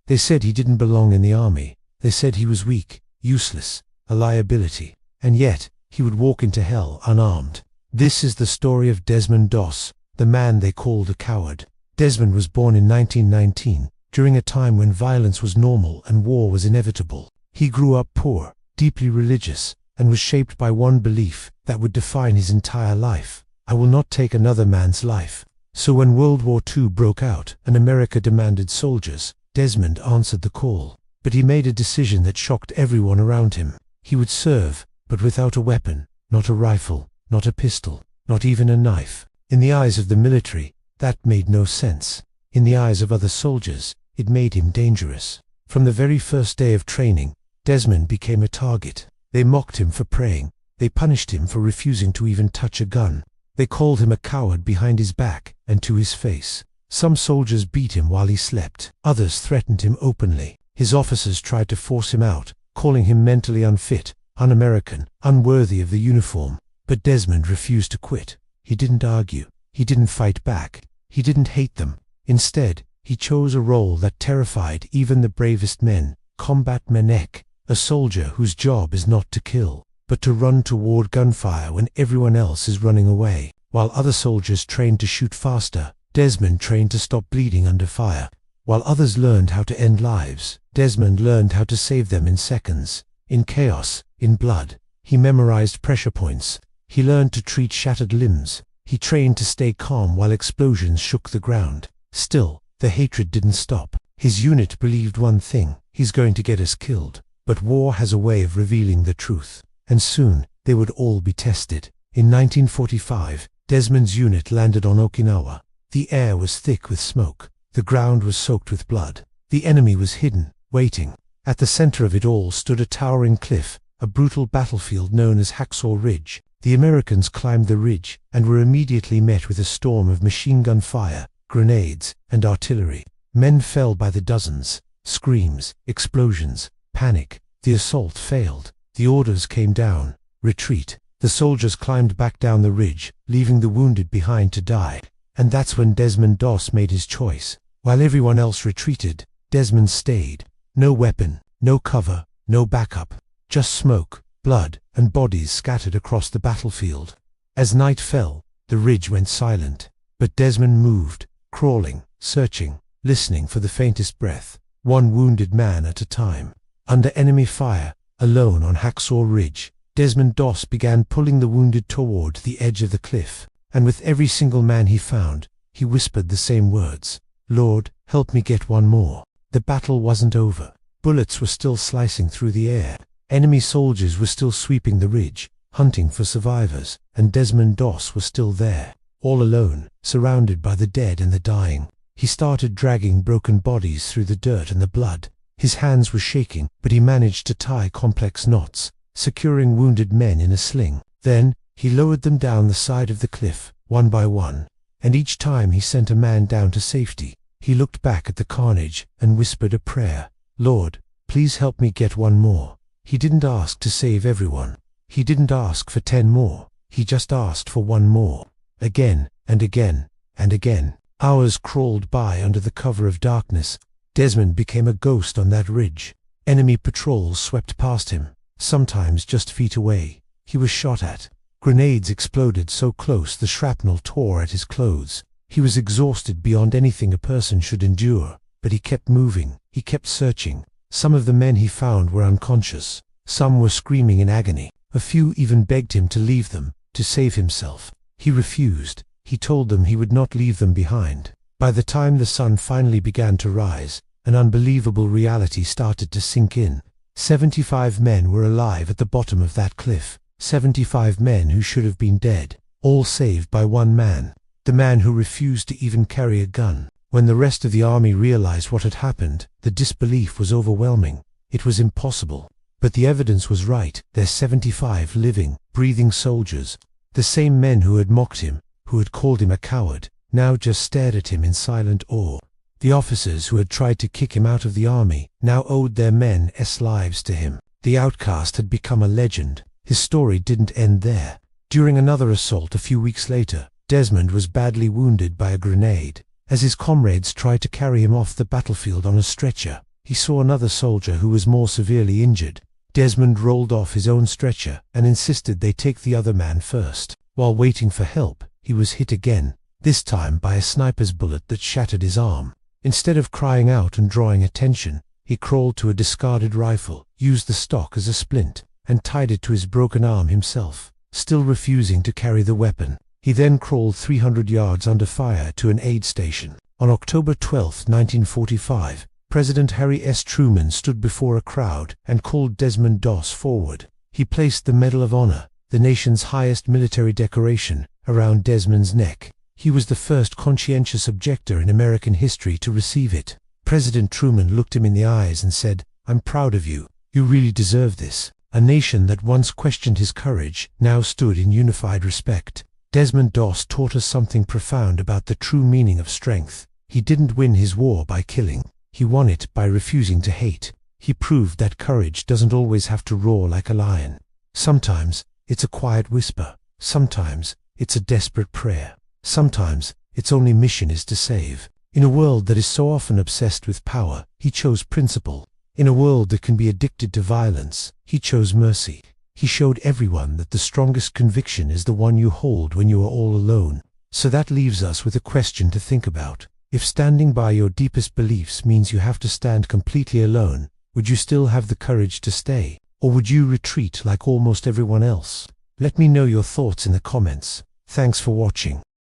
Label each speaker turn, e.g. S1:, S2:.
S1: They said he didn't belong in the army. They said he was weak, useless, a liability. And yet, he would walk into hell unarmed. This is the story of Desmond Doss, the man they called a coward. Desmond was born in 1919, during a time when violence was normal and war was inevitable. He grew up poor, deeply religious, and was shaped by one belief that would define his entire life: I will not take another man's life. So when World War II broke out and America demanded soldiers, Desmond answered the call. But he made a decision that shocked everyone around him. He would serve, but without a weapon, not a rifle, not a pistol, not even a knife. In the eyes of the military, that made no sense. In the eyes of other soldiers, it made him dangerous. From the very first day of training, Desmond became a target. They mocked him for praying. They punished him for refusing to even touch a gun. They called him a coward behind his back and to his face. Some soldiers beat him while he slept. Others threatened him openly. His officers tried to force him out, calling him mentally unfit, un-American, unworthy of the uniform. But Desmond refused to quit. He didn't argue. He didn't fight back. He didn't hate them. Instead, he chose a role that terrified even the bravest men: combat medic, a soldier whose job is not to kill, but to run toward gunfire when everyone else is running away. While other soldiers trained to shoot faster, Desmond trained to stop bleeding under fire. While others learned how to end lives, Desmond learned how to save them in seconds. In chaos, in blood, he memorized pressure points. He learned to treat shattered limbs. He trained to stay calm while explosions shook the ground. Still, the hatred didn't stop. His unit believed one thing: he's going to get us killed. But war has a way of revealing the truth. And soon, they would all be tested. In 1945, Desmond's unit landed on Okinawa. The air was thick with smoke. The ground was soaked with blood. The enemy was hidden, waiting. At the center of it all stood a towering cliff, a brutal battlefield known as Hacksaw Ridge. The Americans climbed the ridge and were immediately met with a storm of machine gun fire, grenades, and artillery. Men fell by the dozens. Screams, explosions, panic. The assault failed. The orders came down: retreat. The soldiers climbed back down the ridge, leaving the wounded behind to die. And that's when Desmond Doss made his choice. While everyone else retreated, Desmond stayed. No weapon, no cover, no backup. Just smoke, blood, and bodies scattered across the battlefield. As night fell, the ridge went silent. But Desmond moved, crawling, searching, listening for the faintest breath, one wounded man at a time. Under enemy fire, alone on Hacksaw Ridge, Desmond Doss began pulling the wounded toward the edge of the cliff. And with every single man he found, he whispered the same words: "Lord, help me get one more." The battle wasn't over. Bullets were still slicing through the air. Enemy soldiers were still sweeping the ridge, hunting for survivors, and Desmond Doss was still there, all alone, surrounded by the dead and the dying. He started dragging broken bodies through the dirt and the blood. His hands were shaking, but he managed to tie complex knots, securing wounded men in a sling. Then, he lowered them down the side of the cliff, one by one, and each time he sent a man down to safety, he looked back at the carnage and whispered a prayer: "Lord, please help me get one more." He didn't ask to save everyone. He didn't ask for 10 more. He just asked for one more. Again, and again, and again. Hours crawled by under the cover of darkness. Desmond became a ghost on that ridge. Enemy patrols swept past him, sometimes just feet away. He was shot at. Grenades exploded so close the shrapnel tore at his clothes. He was exhausted beyond anything a person should endure, but he kept moving. He kept searching. Some of the men he found were unconscious. Some were screaming in agony. A few even begged him to leave them, to save himself. He refused. He told them he would not leave them behind. By the time the sun finally began to rise, an unbelievable reality started to sink in. 75 men were alive at the bottom of that cliff. 75 men who should have been dead, all saved by one man. The man who refused to even carry a gun. When the rest of the army realized what had happened, the disbelief was overwhelming. It was impossible. But the evidence was right. There's 75 living, breathing soldiers. The same men who had mocked him, who had called him a coward, now just stared at him in silent awe. The officers who had tried to kick him out of the army now owed their men's lives to him. The outcast had become a legend. His story didn't end there. During another assault a few weeks later, Desmond was badly wounded by a grenade. As his comrades tried to carry him off the battlefield on a stretcher, he saw another soldier who was more severely injured. Desmond rolled off his own stretcher and insisted they take the other man first. While waiting for help, he was hit again, this time by a sniper's bullet that shattered his arm. Instead of crying out and drawing attention, he crawled to a discarded rifle, used the stock as a splint, and tied it to his broken arm himself, still refusing to carry the weapon. He then crawled 300 yards under fire to an aid station. On October 12, 1945, President Harry S. Truman stood before a crowd and called Desmond Doss forward. He placed the Medal of Honor, the nation's highest military decoration, around Desmond's neck. He was the first conscientious objector in American history to receive it. President Truman looked him in the eyes and said, "I'm proud of you. You really deserve this." A nation that once questioned his courage now stood in unified respect. Desmond Doss taught us something profound about the true meaning of strength. He didn't win his war by killing. He won it by refusing to hate. He proved that courage doesn't always have to roar like a lion. Sometimes it's a quiet whisper. Sometimes it's a desperate prayer. Sometimes its only mission is to save. In a world that is so often obsessed with power, he chose principle. In a world that can be addicted to violence, he chose mercy. He showed everyone that the strongest conviction is the one you hold when you are all alone. So that leaves us with a question to think about. If standing by your deepest beliefs means you have to stand completely alone, would you still have the courage to stay? Or would you retreat like almost everyone else? Let me know your thoughts in the comments. Thanks for watching.